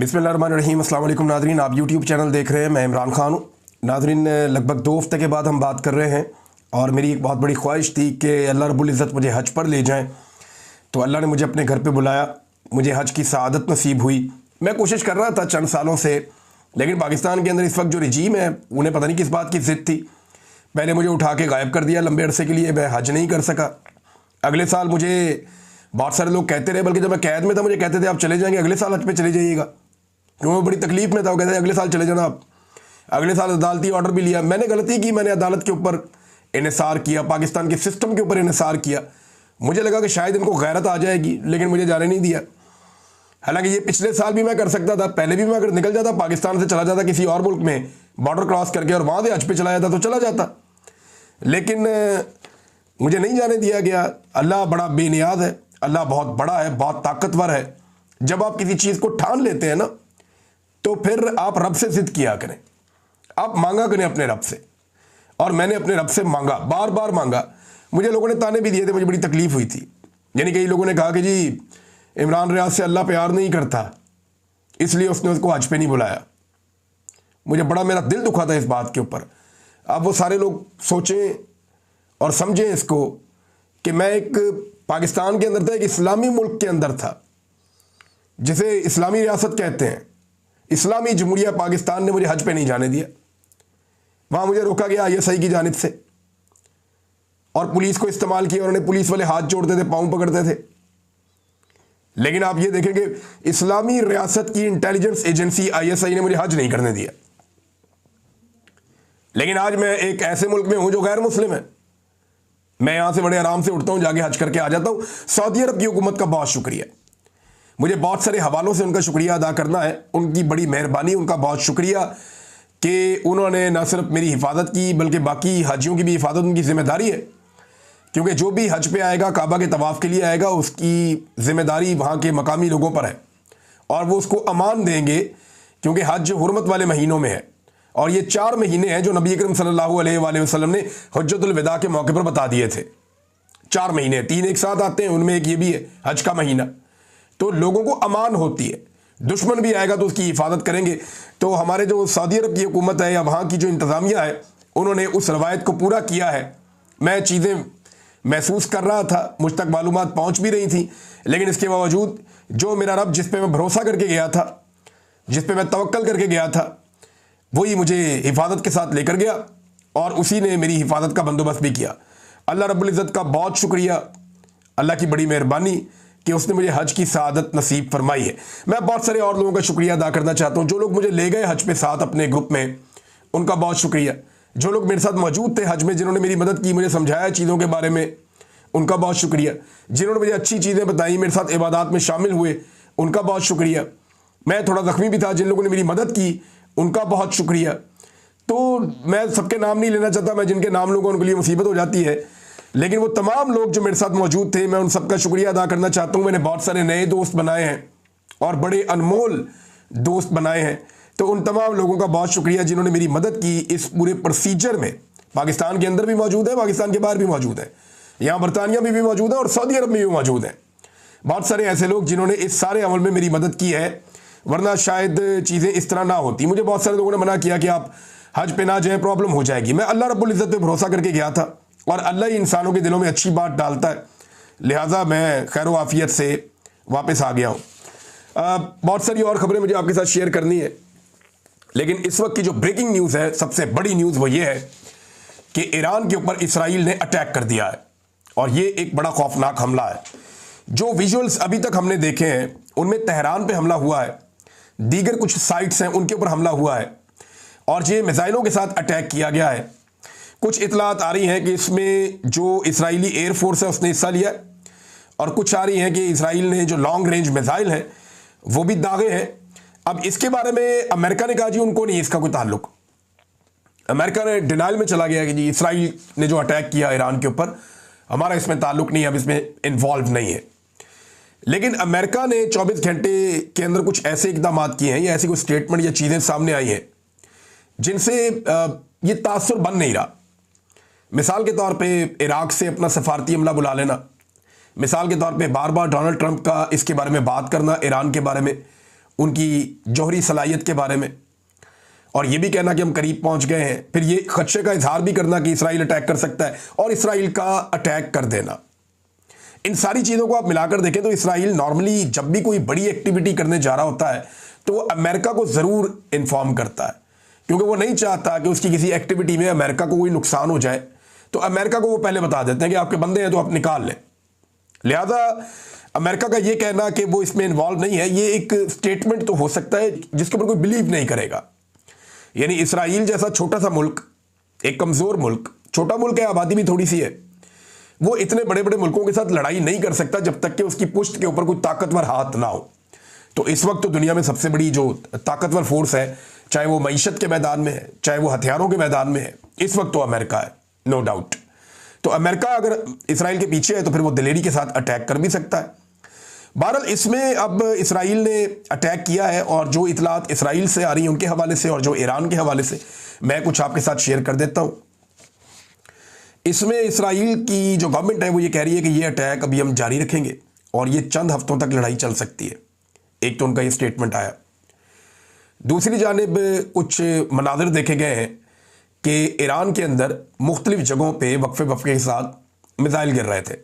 बिस्मिल्लाहिर्रहमानिर्रहीम। अस्सलाम वालेकुम नाज़रीन, आप यूट्यूब चैनल देख रहे हैं। मैं इमरान ख़ान हूँ। नाज़रीन, लगभग 2 हफ्ते के बाद हम बात कर रहे हैं और मेरी एक बहुत बड़ी ख्वाहिश थी कि अल्लाह रब्बुल इज़्ज़त मुझे हज पर ले जाएँ। तो अल्लाह ने मुझे अपने घर पे बुलाया, मुझे हज की सआदत नसीब हुई। मैं कोशिश कर रहा था चंद सालों से, लेकिन पाकिस्तान के अंदर इस वक्त जो रजीम है उन्हें पता नहीं किस बात की ज़िद थी। पहले मुझे उठा के गायब कर दिया लंबे अरसे के लिए, मैं हज नहीं कर सका। अगले साल मुझे बहुत सारे लोग कहते रहे, बल्कि जब मैं कैद में था मुझे कहते थे आप चले जाएंगे, अगले साल हज पे चले जाइएगा। क्योंकि मैं बड़ी तकलीफ में था, वो कहते अगले साल चले जाना आप। अगले साल अदालती ऑर्डर भी लिया। मैंने गलती की, मैंने अदालत के ऊपर इन्हिसार किया, पाकिस्तान के सिस्टम के ऊपर इन्हिसार किया। मुझे लगा कि शायद इनको गैरत आ जाएगी, लेकिन मुझे जाने नहीं दिया। हालांकि ये पिछले साल भी मैं कर सकता था, पहले भी मैं अगर निकल जाता पाकिस्तान से, चला जाता किसी और मुल्क में बॉर्डर क्रॉस करके और वहाँ से हज पे चला जाता तो चला जाता, लेकिन मुझे नहीं जाने दिया गया। अल्लाह बड़ा बेनियाज है, अल्लाह बहुत बड़ा है, बहुत ताकतवर है। जब आप किसी चीज़ को ठान लेते हैं ना, तो फिर आप रब से जिद किया करें, आप मांगा करें अपने रब से। और मैंने अपने रब से मांगा, बार बार मांगा। मुझे लोगों ने ताने भी दिए थे, मुझे बड़ी तकलीफ हुई थी। यानी कई लोगों ने कहा कि जी इमरान रियाज से अल्लाह प्यार नहीं करता, इसलिए उसने उसको हज पे नहीं बुलाया। मुझे बड़ा, मेरा दिल दुखा था इस बात के ऊपर। अब वो सारे लोग सोचें और समझें इसको कि मैं एक पाकिस्तान के अंदर था, एक इस्लामी मुल्क के अंदर था जिसे इस्लामी रियासत कहते हैं। इस्लामी जमहूरिया पाकिस्तान ने मुझे हज पे नहीं जाने दिया। वहाँ मुझे रोका गया ISI की जानिब से, और पुलिस को इस्तेमाल किया। उन्होंने, पुलिस वाले हाथ जोड़ते थे, पाँव पकड़ते थे। लेकिन आप ये देखेंगे, इस्लामी रियासत की इंटेलिजेंस एजेंसी ISI ने मुझे हज नहीं करने दिया। लेकिन आज मैं एक ऐसे मुल्क में हूँ जो गैर मुस्लिम है। मैं यहाँ से बड़े आराम से उठता हूँ, जाके हज करके आ जाता हूँ। सऊदी अरब की हुकूमत का बहुत शुक्रिया। मुझे बहुत सारे हवालों से उनका शुक्रिया अदा करना है। उनकी बड़ी मेहरबानी, उनका बहुत शुक्रिया कि उन्होंने न सिर्फ मेरी हिफाजत की, बल्कि बाकी हाजियों की भी हिफाजत उनकी जिम्मेदारी है। क्योंकि जो भी हज पे आएगा, काबा के तवाफ़ के लिए आएगा, उसकी जिम्मेदारी वहाँ के मकामी लोगों पर है, और वो उसको अमान देंगे। क्योंकि हज हुर्मत वाले महीनों में है, और ये 4 महीने हैं जो नबी अकरम सल्लल्लाहु अलैहि वसल्लम ने हज्जतुल विदा के मौके पर बता दिए थे। 4 महीने, 3 एक साथ आते हैं, उनमें एक ये भी है हज का महीना। तो लोगों को अमान होती है, दुश्मन भी आएगा तो उसकी हिफाजत करेंगे। तो हमारे जो सऊदी अरब की हुकूमत है या वहाँ की जो इंतज़ामिया है, उन्होंने उस रवायत को पूरा किया है। मैं चीज़ें महसूस कर रहा था, मुझ तक मालूमात पहुँच भी रही थी, लेकिन इसके बावजूद जो मेरा रब, जिस पे मैं भरोसा करके गया था, जिस पे मैं तवक्कल करके गया था, वही मुझे हिफाजत के साथ लेकर गया, और उसी ने मेरी हिफाजत का बंदोबस्त भी किया। अल्लाह रब्बुल इज़्ज़त का बहुत शुक्रिया, अल्लाह की बड़ी मेहरबानी कि उसने मुझे हज की सआदत नसीब फरमाई है। मैं बहुत सारे और लोगों का शुक्रिया अदा करना चाहता हूँ। जो लोग मुझे ले गए हज पे साथ अपने ग्रुप में, उनका बहुत शुक्रिया। जो लोग मेरे साथ मौजूद थे हज में, जिन्होंने मेरी मदद की, मुझे समझाया चीज़ों के बारे में, उनका बहुत शुक्रिया। जिन्होंने मुझे अच्छी चीज़ें बताई, मेरे साथ इबादत में शामिल हुए, उनका बहुत शुक्रिया। मैं थोड़ा ज़ख्मी भी था, जिन लोगों ने मेरी मदद की, उनका बहुत शुक्रिया। तो मैं सबके नाम नहीं लेना चाहता, मैं जिनके नाम लूँगा उनके लिए मुसीबत हो जाती है, लेकिन वो तमाम लोग जो मेरे साथ मौजूद थे, मैं उन सबका शुक्रिया अदा करना चाहता हूँ। मैंने बहुत सारे नए दोस्त बनाए हैं और बड़े अनमोल दोस्त बनाए हैं। तो उन तमाम लोगों का बहुत शुक्रिया जिन्होंने मेरी मदद की इस पूरे प्रोसीजर में। पाकिस्तान के अंदर भी मौजूद है, पाकिस्तान के बाहर भी मौजूद है, यहाँ बरतानिया में भी मौजूद है और सऊदी अरब में भी मौजूद हैं। बहुत सारे ऐसे लोग जिन्होंने इस सारे अमल में मेरी मदद की है, वरना शायद चीज़ें इस तरह ना होती। मुझे बहुत सारे लोगों ने मना किया कि आप हज पे ना जाएं, प्रॉब्लम हो जाएगी। मैं अल्लाह रब्बुल इज़्ज़त पे भरोसा करके गया था, और अल्लाह ही इंसानों के दिलों में अच्छी बात डालता है, लिहाजा मैं खैर आफियत से वापस आ गया हूँ। बहुत सारी और ख़बरें मुझे आपके साथ शेयर करनी है, लेकिन इस वक्त की जो ब्रेकिंग न्यूज़ है, सबसे बड़ी न्यूज़ वो ये है कि ईरान के ऊपर इसराइल ने अटैक कर दिया है, और ये एक बड़ा खौफनाक हमला है। जो विजुअल्स अभी तक हमने देखे हैं उनमें तेहरान पे हमला हुआ है, दीगर कुछ साइट्स हैं उनके ऊपर हमला हुआ है, और ये मिसाइलों के साथ अटैक किया गया है। कुछ इतलात आ रही हैं कि इसमें जो इसराइली एयरफोर्स है उसने हिस्सा लिया है, और कुछ आ रही हैं कि इसराइल ने जो लॉन्ग रेंज मिसाइल हैं वो भी दागे हैं। अब इसके बारे में अमेरिका ने कहा जी उनको नहीं इसका कोई ताल्लुक। अमेरिका ने डिनाइल में चला गया कि जी इसराइल ने जो अटैक किया ईरान के ऊपर, हमारा इसमें ताल्लुक नहीं है, अब इसमें इन्वॉल्व नहीं है। लेकिन अमेरिका ने 24 घंटे के अंदर कुछ ऐसे इकदाम किए हैं, या ऐसी कोई स्टेटमेंट या चीज़ें सामने आई हैं जिनसे ये तासुर बन नहीं रहा। मिसाल के तौर पे इराक से अपना सफारती हमला बुला लेना, मिसाल के तौर पे बार बार डोनाल्ड ट्रंप का इसके बारे में बात करना, ईरान के बारे में, उनकी जौहरी सलाहियत के बारे में, और ये भी कहना कि हम करीब पहुंच गए हैं, फिर ये खदशे का इजहार भी करना कि इसराइल अटैक कर सकता है और इसराइल का अटैक कर देना। इन सारी चीज़ों को आप मिलाकर देखें तो इसराइल नॉर्मली जब भी कोई बड़ी एक्टिविटी करने जा रहा होता है तो वो अमेरिका को ज़रूर इन्फॉर्म करता है, क्योंकि वो नहीं चाहता कि उसकी किसी एक्टिविटी में अमेरिका को कोई नुकसान हो जाए। तो अमेरिका को वो पहले बता देते हैं कि आपके बंदे हैं तो आप निकाल लें। लिहाजा अमेरिका का ये कहना कि वो इसमें इन्वॉल्व नहीं है, ये एक स्टेटमेंट तो हो सकता है जिसके ऊपर कोई बिलीव नहीं करेगा। यानी इसराइल जैसा छोटा सा मुल्क, एक कमज़ोर मुल्क, छोटा मुल्क है, आबादी भी थोड़ी सी है, वो इतने बड़े बड़े मुल्कों के साथ लड़ाई नहीं कर सकता जब तक कि उसकी पुश्त के ऊपर कोई ताकतवर हाथ ना हो। तो इस वक्त तो दुनिया में सबसे बड़ी जो ताकतवर फोर्स है, चाहे वो मईशत के मैदान में है, चाहे वो हथियारों के मैदान में है, इस वक्त तो अमेरिका है, नो डाउट। तो अमेरिका अगर इसराइल के पीछे है तो फिर वो दिलेरी के साथ अटैक कर भी सकता है। बहरहाल इसमें अब इसराइल ने अटैक किया है, और जो इतलात इसराइल से आ रही हैं उनके हवाले से और जो ईरान के हवाले से मैं कुछ आपके साथ शेयर कर देता हूँ। इसमें इसराइल की जो गवर्नमेंट है वो ये कह रही है कि ये अटैक अभी हम जारी रखेंगे और ये चंद हफ्तों तक लड़ाई चल सकती है। एक तो उनका ये स्टेटमेंट आया। दूसरी जानिब कुछ मनाज़िर देखे गए हैं कि ईरान के अंदर मुख्तलिफ जगहों पे वक्फे वक्फे के साथ मिसाइल गिर रहे थे।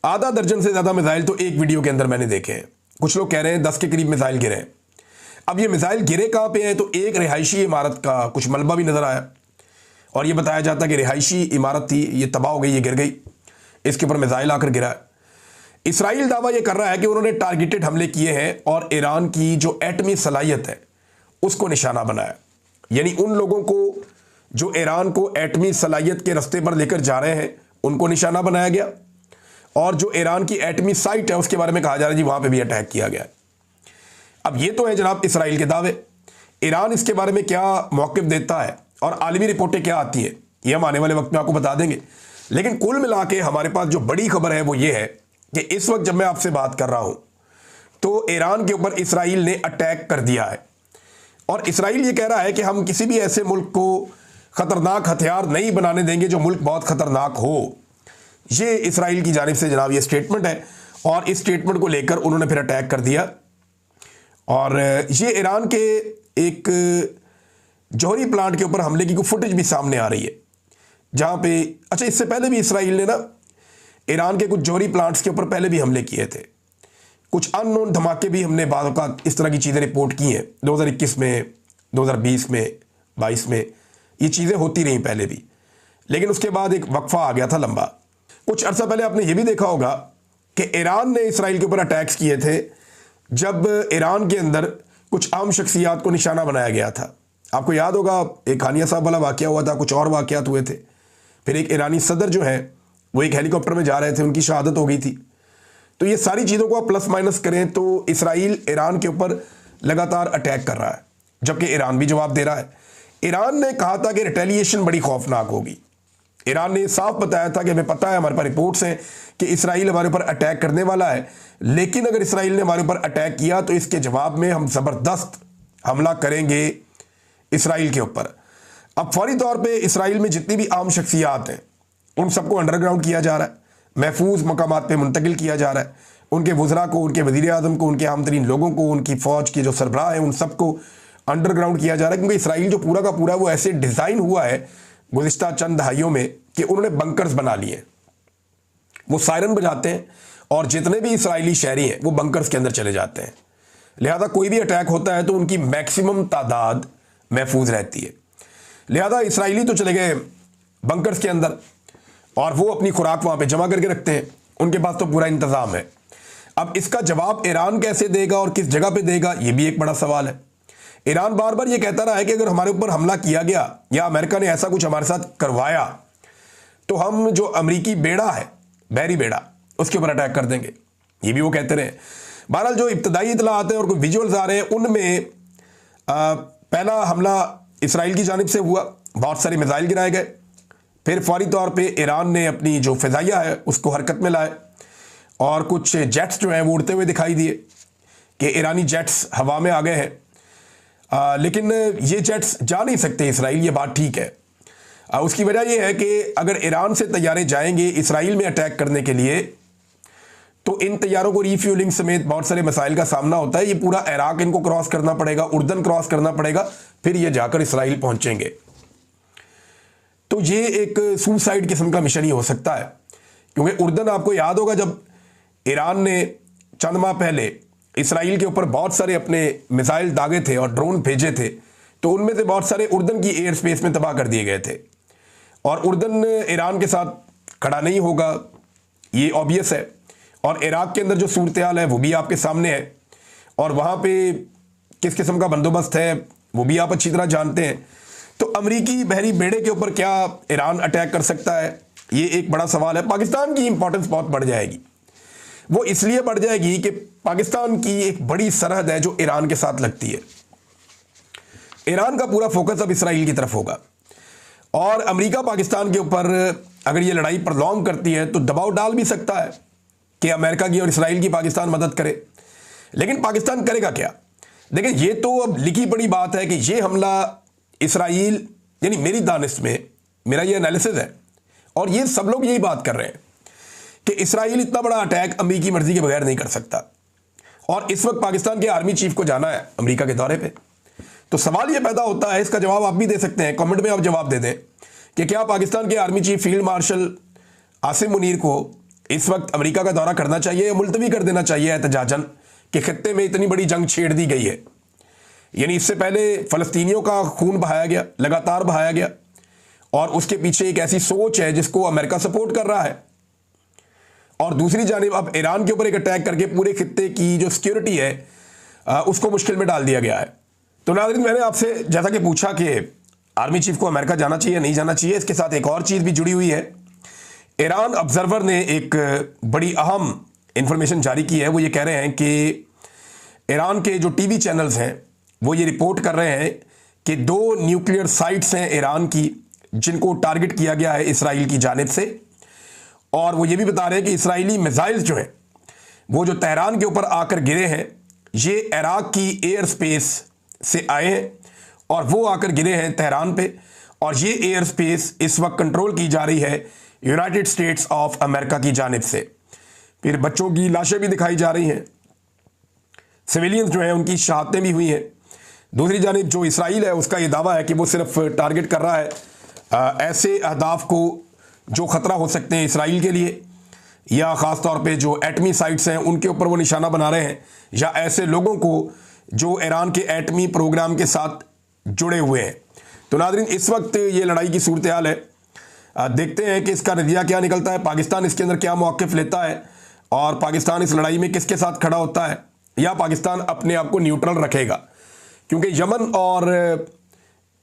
आधा दर्जन से ज़्यादा मिसाइल तो एक वीडियो के अंदर मैंने देखे हैं। कुछ लोग कह रहे हैं 10 के करीब मिसाइल गिरे हैं। अब ये मिसाइल गिरे कहाँ पे हैं तो एक रिहायशी इमारत का कुछ मलबा भी नज़र आया, और ये बताया जाता है कि रिहायशी इमारत थी, ये तबाह हो गई, ये गिर गई, इसके ऊपर मिसाइल आकर गिरा है। इसराइल दावा ये कर रहा है कि उन्होंने टारगेटेड हमले किए हैं और ईरान की जो एटमी सलाहियत है उसको निशाना बनाया। यानी उन लोगों को जो ईरान को एटमी सलाहियत के रास्ते पर लेकर जा रहे हैं उनको निशाना बनाया गया, और जो ईरान की एटमी साइट है उसके बारे में कहा जा रहा है जी वहाँ पे भी अटैक किया गया। अब ये तो है जनाब इसराइल के दावे। ईरान इसके बारे में क्या मौक़िफ़ देता है और आलमी रिपोर्टें क्या आती है ये हम आने वाले वक्त में आपको बता देंगे। लेकिन कुल मिला के हमारे पास जो बड़ी खबर है वो ये है कि इस वक्त जब मैं आपसे बात कर रहा हूं तो ईरान के ऊपर इसराइल ने अटैक कर दिया है, और इसराइल ये कह रहा है कि हम किसी भी ऐसे मुल्क को ख़तरनाक हथियार नहीं बनाने देंगे जो मुल्क बहुत ख़तरनाक हो। ये इसराइल की जानिब से जनाब ये स्टेटमेंट है, और इस स्टेटमेंट को लेकर उन्होंने फिर अटैक कर दिया। और ये ईरान के एक जौहरी प्लांट के ऊपर हमले की कोई फुटेज भी सामने आ रही है जहाँ पे, अच्छा इससे पहले भी इसराइल ने ना ईरान के कुछ जौहरी प्लांट्स के ऊपर पहले भी हमले किए थे। कुछ अननोन धमाके भी हमने बाद औक़ात इस तरह की चीज़ें रिपोर्ट की हैं 2021 में, 2020 में, 22 में, ये चीज़ें होती रहीं पहले भी, लेकिन उसके बाद एक वक्फा आ गया था लंबा। कुछ अर्सा पहले आपने ये भी देखा होगा कि ईरान ने इसराइल के ऊपर अटैक्स किए थे जब ईरान के अंदर कुछ आम शख्सियात को निशाना बनाया गया था। आपको याद होगा एक हानिया साहब वाला वाक़या हुआ था, कुछ और वाक़यात हुए थे। फिर एक ईरानी सदर जो है वो एक हेलीकॉप्टर में जा रहे थे, उनकी शहादत हो गई थी। तो ये सारी चीज़ों को आप प्लस माइनस करें तो इसराइल ईरान के ऊपर लगातार अटैक कर रहा है, जबकि ईरान भी जवाब दे रहा है। ईरान ने कहा था कि रिटेलिएशन बड़ी खौफनाक होगी। ईरान ने साफ बताया था कि हमें पता है, हमारे पास रिपोर्ट्स हैं कि इसराइल हमारे ऊपर अटैक करने वाला है, लेकिन अगर इसराइल ने हमारे ऊपर अटैक किया तो इसके जवाब में हम ज़बरदस्त हमला करेंगे इसराइल के ऊपर। अब फौरी तौर पे इसराइल में जितनी भी आम शख्सियात हैं उन सबको अंडरग्राउंड किया जा रहा है, महफूज मकामात पे मुंतकिल किया जा रहा है। उनके वज़रा को, उनके वज़ीर आज़म को, उनके अहम तरीन लोगों को, उनकी फ़ौज के जो सरबराह हैं उन सबको अंडरग्राउंड किया जा रहा है, क्योंकि इसराइल जो पूरा का पूरा वो ऐसे डिज़ाइन हुआ है गुज़िश्ता चंद दहाइयों में कि उन्होंने बंकर्स बना लिए। वो सायरन बजाते हैं और जितने भी इसराइली शहरी हैं वो बंकर्स के अंदर चले जाते हैं। लिहाजा कोई भी अटैक होता है तो उनकी मैक्सिमम तादाद महफूज रहती है। लिहाजा इसराइली तो चले गए बंकर्स के अंदर और वो अपनी खुराक वहाँ पे जमा करके रखते हैं, उनके पास तो पूरा इंतज़ाम है। अब इसका जवाब ईरान कैसे देगा और किस जगह पे देगा ये भी एक बड़ा सवाल है। ईरान बार बार ये कहता रहा है कि अगर हमारे ऊपर हमला किया गया या अमेरिका ने ऐसा कुछ हमारे साथ करवाया तो हम जो अमरीकी बेड़ा है, बहरी बेड़ा, उसके ऊपर अटैक कर देंगे, ये भी वो कहते रहे। बहरहाल जो इब्तदाई इतला आते हैं और कोई विजुअल्स आ रहे हैं उनमें पहला हमला इसराइल की जानिब से हुआ, बहुत सारे मिसाइल गिराए गए, फिर फौरी तौर पे ईरान ने अपनी जो फ़िज़ाइया है उसको हरकत में लाए और कुछ जेट्स जो हैं वो उड़ते हुए दिखाई दिए कि ईरानी जेट्स हवा में आ गए हैं। लेकिन ये जेट्स जा नहीं सकते इसराइल, ये बात ठीक है। उसकी वजह ये है कि अगर ईरान से तैयारे जाएंगे इसराइल में अटैक करने के लिए तो इन तैयारों को रीफ्यूलिंग समेत बहुत सारे मसाइल का सामना होता है। ये पूरा इराक इनको क्रॉस करना पड़ेगा, उर्दन क्रॉस करना पड़ेगा, फिर ये जाकर इसराइल पहुंचेंगे। तो ये एक सुसाइड किस्म का मिशन ही हो सकता है, क्योंकि उर्दन, आपको याद होगा जब ईरान ने चंद माह पहले इसराइल के ऊपर बहुत सारे अपने मिसाइल दागे थे और ड्रोन भेजे थे, तो उनमें से बहुत सारे उर्दन की एयर स्पेस में तबाह कर दिए गए थे। और उर्दन ईरान के साथ खड़ा नहीं होगा, ये ऑब्वियस है। और इराक के अंदर जो सूरत हाल है वो भी आपके सामने है, और वहाँ पे किस किस्म का बंदोबस्त है वो भी आप अच्छी तरह जानते हैं। तो अमरीकी बहरी बेड़े के ऊपर क्या ईरान अटैक कर सकता है, ये एक बड़ा सवाल है। पाकिस्तान की इंपॉर्टेंस बहुत बढ़ जाएगी। वो इसलिए बढ़ जाएगी कि पाकिस्तान की एक बड़ी सरहद है जो ईरान के साथ लगती है। ईरान का पूरा फोकस अब इसराइल की तरफ होगा, और अमेरिका पाकिस्तान के ऊपर अगर ये लड़ाई प्रलॉन्ग करती है तो दबाव डाल भी सकता है कि अमेरिका की और इसराइल की पाकिस्तान मदद करे। लेकिन पाकिस्तान करेगा क्या? देखिए, ये तो अब लिखी पड़ी बात है कि ये हमला इसराइल, यानी मेरी दानिश में मेरा ये एनालिसिस है, और ये सब लोग यही बात कर रहे हैं कि इसराइल इतना बड़ा अटैक अमेरिकी मर्जी के बगैर नहीं कर सकता। और इस वक्त पाकिस्तान के आर्मी चीफ को जाना है अमेरिका के दौरे पे। तो सवाल ये पैदा होता है, इसका जवाब आप भी दे सकते हैं, कमेंट में आप जवाब दे दें कि क्या पाकिस्तान के army chief field marshal Asim Munir को इस वक्त अमेरिका का दौरा करना चाहिए या मुलतवी कर देना चाहिए एहतजाजन कि खत्ते में इतनी बड़ी जंग छेड़ दी गई है। यानी इससे पहले फ़लस्तीनियों का खून बहाया गया, लगातार बहाया गया, और उसके पीछे एक ऐसी सोच है जिसको अमेरिका सपोर्ट कर रहा है। और दूसरी जानिब अब ईरान के ऊपर एक अटैक करके पूरे खित्ते की जो सिक्योरिटी है उसको मुश्किल में डाल दिया गया है। तो नाज़रीन, मैंने आपसे जैसा कि पूछा कि आर्मी चीफ को अमेरिका जाना चाहिए नहीं जाना चाहिए, इसके साथ एक और चीज़ भी जुड़ी हुई है। ईरान ऑब्जर्वर ने एक बड़ी अहम इंफॉर्मेशन जारी की है। वो ये कह रहे हैं कि ईरान के जो टीवी चैनल्स हैं वो ये रिपोर्ट कर रहे हैं कि 2 न्यूक्लियर साइट्स हैं ईरान की जिनको टारगेट किया गया है इसराइल की जानिब से। और वो ये भी बता रहे हैं कि इसराइली मिसाइल्स जो हैं वो जो तेहरान के ऊपर आकर गिरे हैं, ये इराक की एयर स्पेस से आए हैं और वो आकर गिरे हैं तेहरान पे। और ये एयर स्पेस इस वक्त कंट्रोल की जा रही है यूनाइटेड स्टेट्स ऑफ अमेरिका की जानिब से। फिर बच्चों की लाशें भी दिखाई जा रही हैं, सिविलियंस जो हैं उनकी शहादतें भी हुई हैं। दूसरी जानिब जो इसराइल है उसका ये दावा है कि वो सिर्फ टारगेट कर रहा है ऐसे अहदाफ को जो ख़तरा हो सकते हैं इसराइल के लिए, या ख़ास तौर पे जो एटमी साइट्स हैं उनके ऊपर वो निशाना बना रहे हैं, या ऐसे लोगों को जो ईरान के एटमी प्रोग्राम के साथ जुड़े हुए हैं। तो नाज़रीन, इस वक्त ये लड़ाई की सूरत हाल है। देखते हैं कि इसका नतीजा क्या निकलता है, पाकिस्तान इसके अंदर क्या मौक़िफ़ लेता है, और पाकिस्तान इस लड़ाई में किसके साथ खड़ा होता है, या पाकिस्तान अपने आप को न्यूट्रल रखेगा। क्योंकि यमन और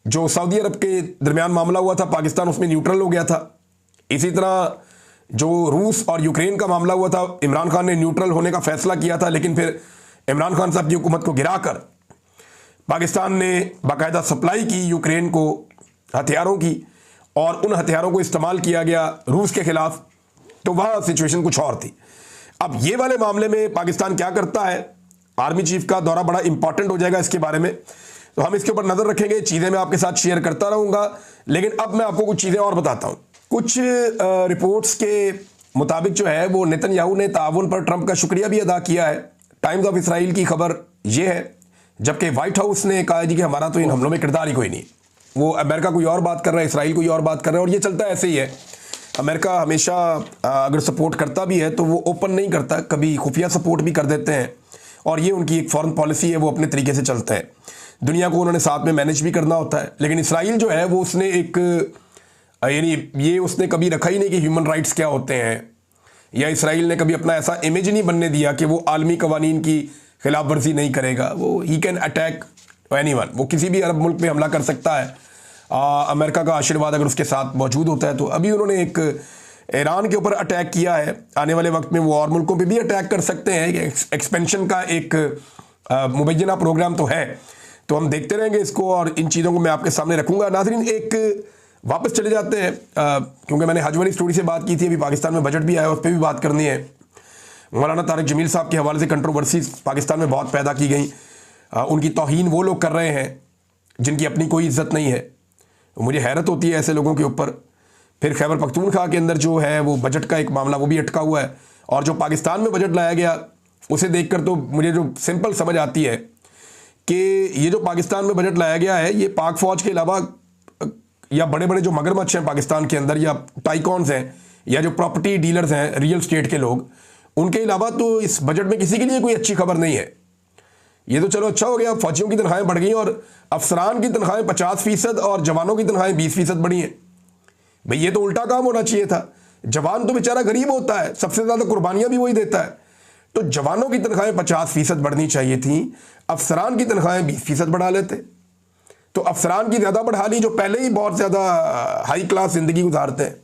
जो सऊदी अरब के दरमियान मामला हुआ था, पाकिस्तान उसमें न्यूट्रल हो गया था। इसी तरह जो रूस और यूक्रेन का मामला हुआ था, इमरान खान ने न्यूट्रल होने का फैसला किया था, लेकिन फिर इमरान खान साहब की हुकूमत को गिराकर पाकिस्तान ने बाकायदा सप्लाई की यूक्रेन को हथियारों की, और उन हथियारों को इस्तेमाल किया गया रूस के खिलाफ। तो वहाँ सिचुएशन कुछ और थी। अब ये वाले मामले में पाकिस्तान क्या करता है, आर्मी चीफ का दौरा बड़ा इंपॉर्टेंट हो जाएगा इसके बारे में। तो हम इसके ऊपर नज़र रखेंगे, चीज़ें मैं आपके साथ शेयर करता रहूँगा। लेकिन अब मैं आपको कुछ चीज़ें और बताता हूँ। कुछ रिपोर्ट्स के मुताबिक जो है वो नेतन्याहू ने ताउन पर ट्रंप का शुक्रिया भी अदा किया है। टाइम्स ऑफ इसराइल की खबर ये है, जबकि वाइट हाउस ने कहा जी कि हमारा तो इन हमलों में किरदार ही कोई नहीं। वो अमेरिका कोई और बात कर रहा है, इसराइल कोई और बात कर रहा है, और ये चलता ऐसे ही है। अमेरिका हमेशा अगर सपोर्ट करता भी है तो वो ओपन नहीं करता, कभी खुफिया सपोर्ट भी कर देते हैं, और ये उनकी एक फॉरेन पॉलिसी है, वो अपने तरीके से चलता है। दुनिया को उन्होंने साथ में मैनेज भी करना होता है। लेकिन इसराइल जो है वो उसने एक यानी ये उसने कभी रखा ही नहीं कि ह्यूमन राइट्स क्या होते हैं, या इसराइल ने कभी अपना ऐसा इमेज नहीं बनने दिया कि वो आलमी कवानीन की खिलाफ वर्जी नहीं करेगा। वो ही कैन अटैक एनीवन, वो किसी भी अरब मुल्क पे हमला कर सकता है। अमेरिका का आशीर्वाद अगर उसके साथ मौजूद होता है। तो अभी उन्होंने एक ईरान के ऊपर अटैक किया है, आने वाले वक्त में वो और मुल्कों पे भी अटैक कर सकते हैं। एक्सपेंशन का एक मुबैना प्रोग्राम तो है, तो हम देखते रहेंगे इसको, और इन चीज़ों को मैं आपके सामने रखूँगा। नाज़रीन, एक वापस चले जाते हैं, क्योंकि मैंने हज वाली स्टोरी से बात की थी, अभी पाकिस्तान में बजट भी आया, उस पर भी बात करनी है। मौलाना तारिक जमील साहब के हवाले से कंट्रोवर्सी पाकिस्तान में बहुत पैदा की गई। उनकी तौहीन वो लोग कर रहे हैं जिनकी अपनी कोई इज्जत नहीं है। मुझे हैरत होती है ऐसे लोगों के ऊपर। फिर खैबर पख्तूनख्वा के अंदर जो है वो बजट का एक मामला वो भी अटका हुआ है, और जो पाकिस्तान में बजट लाया गया उसे देखकर तो मुझे जो सिंपल समझ आती है कि ये जो पाकिस्तान में बजट लाया गया है ये पाक फौज के अलावा या बड़े बड़े जो मगरमच्छ हैं पाकिस्तान के अंदर या टाइकॉन्स हैं या जो प्रॉपर्टी डीलर्स हैं रियल स्टेट के लोग, उनके अलावा तो इस बजट में किसी के लिए कोई अच्छी खबर नहीं है। ये तो चलो अच्छा हो गया, फौजियों की तनख्वाहें बढ़ गई और अफसरान की तनख्वाहें 50% और जवानों की तनख्वाहें 20% बढ़ी हैं। भाई ये तो उल्टा काम होना चाहिए था। जवान तो बेचारा गरीब होता है, सबसे ज़्यादा कुर्बानियां भी वही देता है, तो जवानों की तनख्वाहें 50% बढ़नी चाहिए थी, अफसरान की तनख्वाहें 20% बढ़ा लेते। तो अफसरान की ज़्यादा बढ़ा ली जो पहले ही बहुत ज़्यादा हाई क्लास ज़िंदगी गुजारते हैं,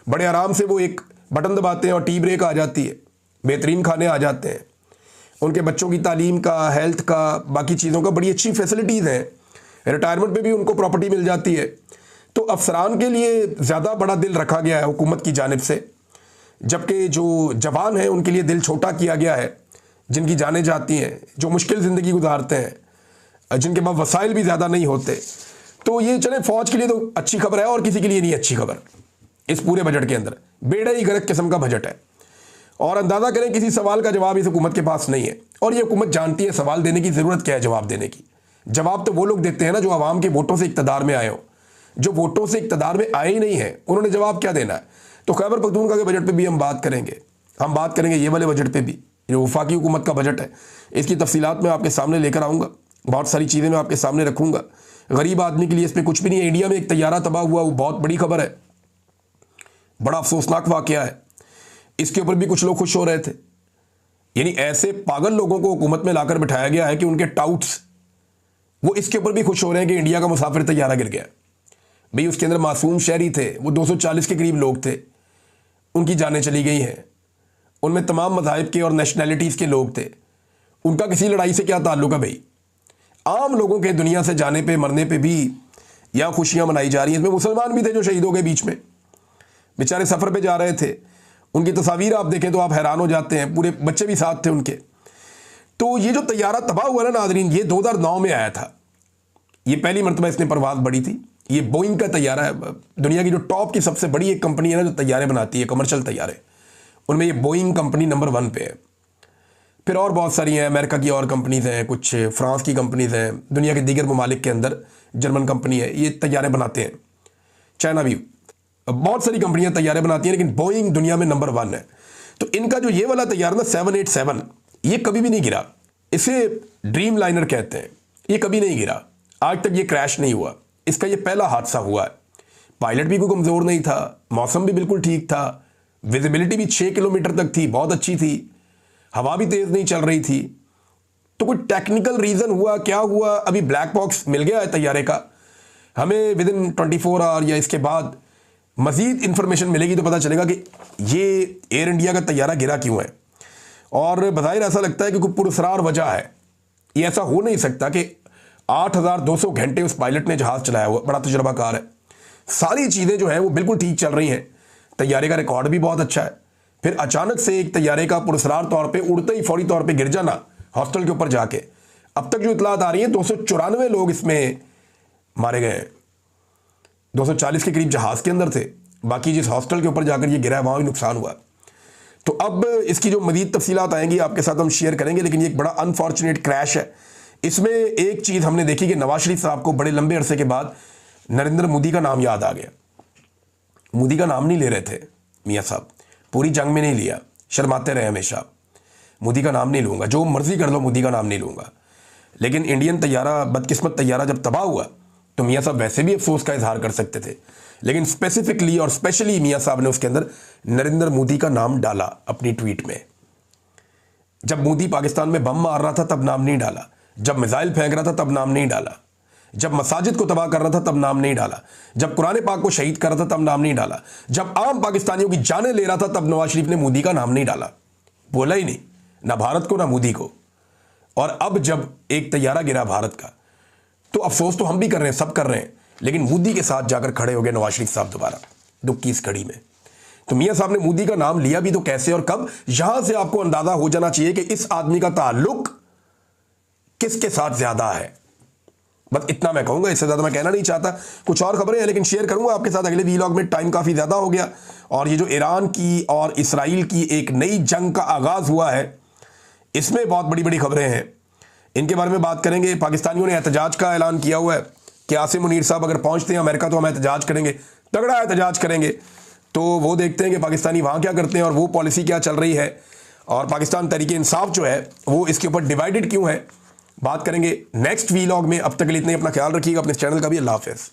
बड़े आराम से वो एक बटन दबाते हैं और टी ब्रेक आ जाती है, बेहतरीन खाने आ जाते हैं, उनके बच्चों की तालीम का, हेल्थ का, बाकी चीज़ों का बड़ी अच्छी फैसिलिटीज़ हैं, रिटायरमेंट पे भी उनको प्रॉपर्टी मिल जाती है। तो अफसरान के लिए ज़्यादा बड़ा दिल रखा गया है हुकूमत की जानिब से, जबकि जो जवान हैं उनके लिए दिल छोटा किया गया है, जिनकी जानें जाती हैं, जो मुश्किल ज़िंदगी गुजारते हैं, जिनके पास वसाइल भी ज़्यादा नहीं होते। तो ये चले फ़ौज के लिए तो अच्छी खबर है और किसी के लिए नहीं अच्छी खबर। इस पूरे बजट के अंदर बेड़ा ही गर्क किस्म का बजट है और अंदाज़ा करें किसी सवाल का जवाब इस हुकूमत के पास नहीं है। और ये हुकूमत जानती है सवाल देने की ज़रूरत क्या है जवाब देने की। जवाब तो वो लोग देते हैं ना जो आवाम के वोटों से इक़्तिदार में आए हो। जो वोटों से इक़्तिदार में आए ही नहीं है उन्होंने जवाब क्या देना है। तो खैबर पख्तूनख्वा के बजट पे भी हम बात करेंगे, ये वाले बजट पे भी, जो वफाकी हुकूमत का बजट है, इसकी तफसीलात मैं आपके सामने लेकर आऊँगा। बहुत सारी चीज़ें मैं आपके सामने रखूँगा। गरीब आदमी के लिए इस पर कुछ भी नहीं है। इंडिया में एक तैयारा तबाह हुआ, वो बहुत बड़ी खबर है, बड़ा अफसोसनाक वाक़या है। इसके ऊपर भी कुछ लोग खुश हो रहे थे। यानी ऐसे पागल लोगों को हुकूमत में लाकर बिठाया गया है कि उनके टाउट्स वो इसके ऊपर भी खुश हो रहे हैं कि इंडिया का मुसाफिर तैयारा गिर गया। भाई उसके अंदर मासूम शहरी थे, वो 240 के करीब लोग थे, उनकी जानें चली गई हैं। उनमें तमाम मज़ाहिब के और नेशनैलिटीज़ के लोग थे। उनका किसी लड़ाई से क्या ताल्लुक है भाई। आम लोगों के दुनिया से जाने पे मरने पे भी यहाँ खुशियाँ मनाई जा रही हैं। इसमें मुसलमान भी थे जो शहीद हो गए बीच में, बेचारे सफ़र पे जा रहे थे। उनकी तस्वीर आप देखें तो आप हैरान हो जाते हैं, पूरे बच्चे भी साथ थे उनके। तो ये जो तैयारा तबाह हुआ ना नाज़रीन, ये 2009 में आया था। ये पहली मरतबा इसने परवाज़ बढ़ी थी। ये बोइंग का तैयारा है, दुनिया की जो टॉप की सबसे बड़ी एक कंपनी है ना जो तैयारे बनाती है, कमर्शियल तैयारे, उनमें ये बोइंग कंपनी नंबर 1 पे है। फिर और बहुत सारी हैं, अमेरिका की और कंपनीज़ हैं, कुछ फ्रांस की कंपनीज़ हैं, दुनिया के दीगर ममालिक के अंदर जर्मन कंपनी है, ये तैयारे बनाते हैं। चाइना भी, बहुत सारी कंपनियां तैयारे बनाती हैं, लेकिन बोइंग दुनिया में नंबर 1 है। तो इनका जो ये वाला तैयारा ना 787, ये कभी भी नहीं गिरा। इसे ड्रीम लाइनर कहते हैं। ये कभी नहीं गिरा, आज तक ये क्रैश नहीं हुआ। इसका ये पहला हादसा हुआ है। पायलट भी कोई कमज़ोर नहीं था, मौसम भी बिल्कुल ठीक था, विजिबिलिटी भी 6 किलोमीटर तक थी, बहुत अच्छी थी, हवा भी तेज़ नहीं चल रही थी। तो कोई टेक्निकल रीज़न हुआ, क्या हुआ, अभी ब्लैक बॉक्स मिल गया है तैयारे का। हमें विद इन 24 आवर या इसके बाद मज़ीद इंफॉर्मेशन मिलेगी तो पता चलेगा कि ये एयर इंडिया का तैयारा गिरा क्यों है। और बज़ाहिर ऐसा लगता है कि कोई पुरअसरार वजह है। ये ऐसा हो नहीं सकता कि 8200 घंटे उस पायलट ने जहाज़ चलाया हुआ, बड़ा तजुर्बाकार है, सारी चीज़ें जो हैं वो बिल्कुल ठीक चल रही हैं, तैयारे का रिकॉर्ड भी बहुत अच्छा है। फिर अचानक से एक तैयारे का पुरअसरार तौर पे उड़ते ही फौरी तौर पे गिर जाना हॉस्टल के ऊपर जाके। अब तक जो इतलात आ रही हैं 294 लोग इसमें मारे गए हैं। 240 के करीब जहाज़ के अंदर थे, बाकी जिस हॉस्टल के ऊपर जाकर ये गिरा है वहाँ भी नुकसान हुआ। तो अब इसकी जो मज़ीद तफसीलात आएंगी आपके साथ हम शेयर करेंगे, लेकिन ये एक बड़ा अनफॉर्चुनेट क्रैश है। इसमें एक चीज़ हमने देखी कि नवाज शरीफ साहब को बड़े लंबे अरसे के बाद नरेंद्र मोदी का नाम याद आ गया। मोदी का नाम नहीं ले रहे थे मियाँ साहब, पूरी जंग में नहीं लिया, शर्माते रहे हमेशा, मोदी का नाम नहीं लूँगा, जो मर्ज़ी कर लो मोदी का नाम नहीं लूँगा। लेकिन इंडियन तैयारा, बदकिस्मत तैयारा जब तबाह हुआ तो मियाँ साहब वैसे भी अफसोस का इजहार कर सकते थे, लेकिन स्पेसिफिकली और स्पेशली मियाँ साहब ने उसके अंदर नरेंद्र मोदी का नाम डाला अपनी ट्वीट में। जब मोदी पाकिस्तान में बम मार रहा था तब नाम नहीं डाला, जब मिसाइल फेंक रहा था तब नाम नहीं डाला, जब मसाजिद को तबाह कर रहा था तब नाम नहीं डाला, जब कुरान पाक को शहीद कर रहा था तब नाम नहीं डाला, जब आम पाकिस्तानियों की जानें ले रहा था तब नवाज शरीफ ने मोदी का नाम नहीं डाला, बोला ही नहीं, ना भारत को ना मोदी को। और अब जब एक तैयारा गिरा भारत का तो अफसोस तो हम भी कर रहे हैं, सब कर रहे हैं, लेकिन मोदी के साथ जाकर खड़े हो गए नवाज शरीफ साहब दोबारा दुख की इस घड़ी में। तो मियाँ साहब ने मोदी का नाम लिया भी तो कैसे और कब, यहां से आपको अंदाजा हो जाना चाहिए कि इस आदमी का ताल्लुक किसके साथ ज्यादा है। बस इतना मैं कहूंगा, इससे ज़्यादा मैं कहना नहीं चाहता। कुछ और खबरें हैं लेकिन शेयर करूंगा आपके साथ अगले वीलॉग में, टाइम काफ़ी ज़्यादा हो गया। और ये जो ईरान की और इसराइल की एक नई जंग का आगाज़ हुआ है, इसमें बहुत बड़ी बड़ी खबरें हैं, इनके बारे में बात करेंगे। पाकिस्तानियों ने एहतजाज का ऐलान किया हुआ है कि आसिम मुनीर साहब अगर पहुंचते हैं अमेरिका तो हम एहतजाज करेंगे, तगड़ा एहतजाज करेंगे। तो वो देखते हैं कि पाकिस्तानी वहाँ क्या करते हैं और वो पॉलिसी क्या चल रही है, और पाकिस्तान तहरीक इंसाफ जो है वो इसके ऊपर डिवाइडेड क्यों है, बात करेंगे नेक्स्ट वीलॉग में। अब तक के लिए इतने, अपना ख्याल रखिएगा, अपने चैनल का भी। अल्लाह हाफ़िज़।